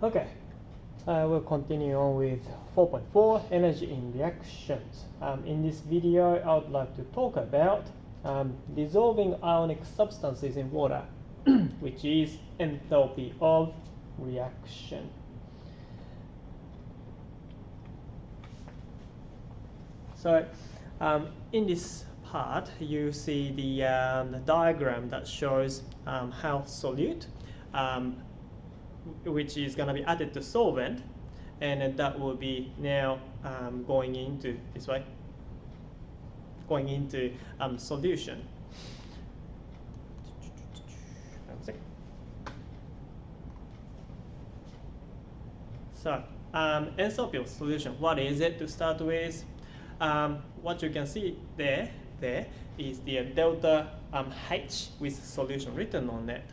Okay, we'll continue on with 4.4 energy in reactions. In this video, I would like to talk about dissolving ionic substances in water, which is enthalpy of reaction. So, in this part, you see the diagram that shows how solute, which is going to be added to solvent, and that will be now going into this way, going into solution. So, enthalpy of solution, what is it to start with? What you can see there is the delta H with solution written on it.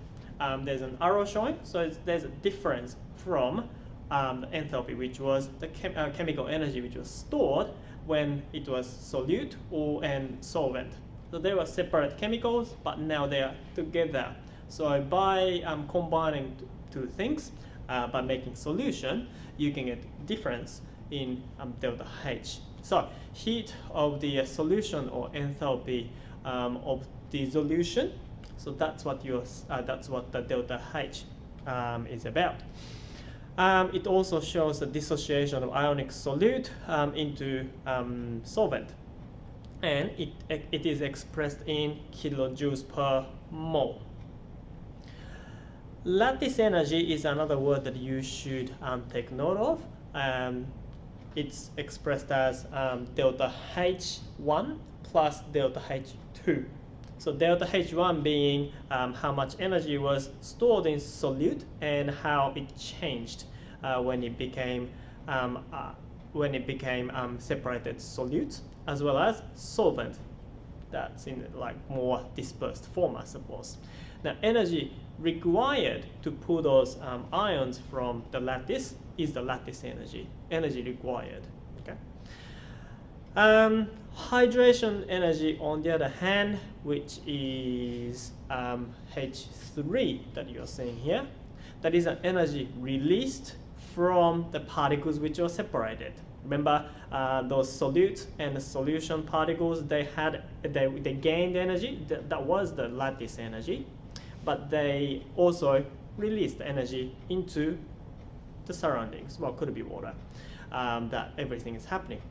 There's an arrow showing, so there's a difference from the enthalpy, which was the chemical energy which was stored when it was solute and solvent. So they were separate chemicals, but now they are together. So by combining two things, by making solution, you can get difference in delta H. So heat of the solution or enthalpy of the solution. So that's what the delta H is about. It also shows the dissociation of ionic solute into solvent, and it is expressed in kilojoules per mole. Lattice energy is another word that you should take note of. It's expressed as delta H1 plus delta H2. So delta H1 being how much energy was stored in solute and how it changed when it became separated solutes, as well as solvent. That's in like more dispersed form, I suppose. Now, energy required to pull those ions from the lattice is the lattice energy. Energy required. Okay. Hydration energy, on the other hand, which is H3 that you're seeing here, that is an energy released from the particles which are separated. Remember, those solutes and the solution particles, they gained energy. That was the lattice energy, but they also released energy into the surroundings. Well, could be water. That everything is happening.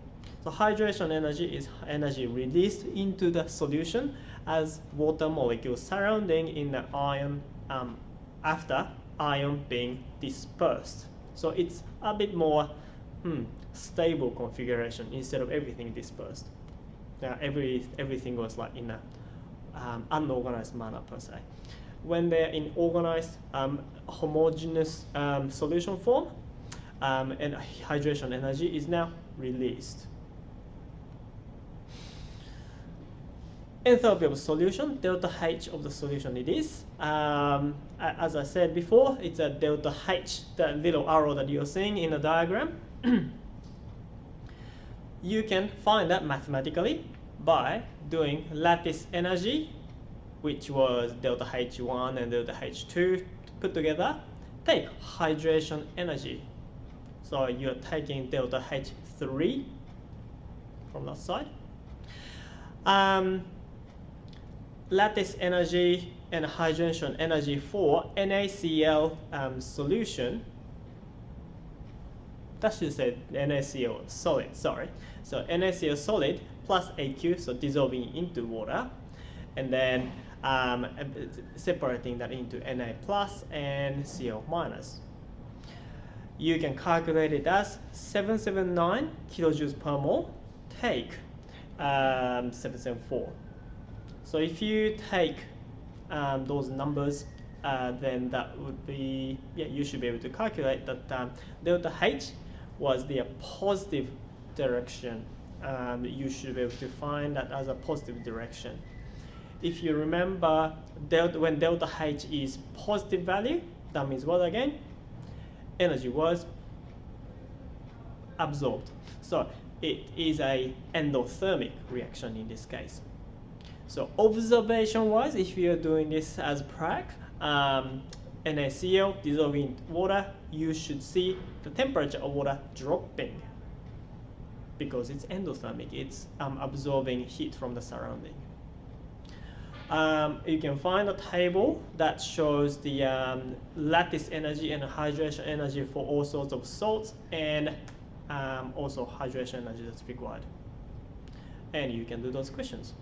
So hydration energy is energy released into the solution as water molecules surrounding in the ion after ion being dispersed. So it's a bit more stable configuration instead of everything dispersed. Now everything was like in a unorganized manner per se. When they're in organized homogeneous solution form, and hydration energy is now released. Enthalpy of solution, delta H of the solution it is. As I said before, it's a delta H, the little arrow that you're seeing in the diagram. You can find that mathematically by doing lattice energy, which was delta H1 and delta H2 put together. Take hydration energy. So you're taking delta H3 from that side. Lattice energy and hydration energy for NaCl solution. That should say NaCl solid, sorry. So NaCl solid plus aqueous, so dissolving into water, and then separating that into Na plus and Cl minus. You can calculate it as 779 kilojoules per mole. Take 774. So if you take those numbers, then that would be, you should be able to calculate that delta H was the positive direction. You should be able to find that as a positive direction. If you remember, when delta H is positive value, that means what again? Energy was absorbed. So it is a endothermic reaction in this case. So observation-wise, if you're doing this as prac, NaCl dissolving in water, you should see the temperature of water dropping because it's endothermic, it's absorbing heat from the surrounding. You can find a table that shows the lattice energy and hydration energy for all sorts of salts, and also hydration energy that's required. And you can do those questions.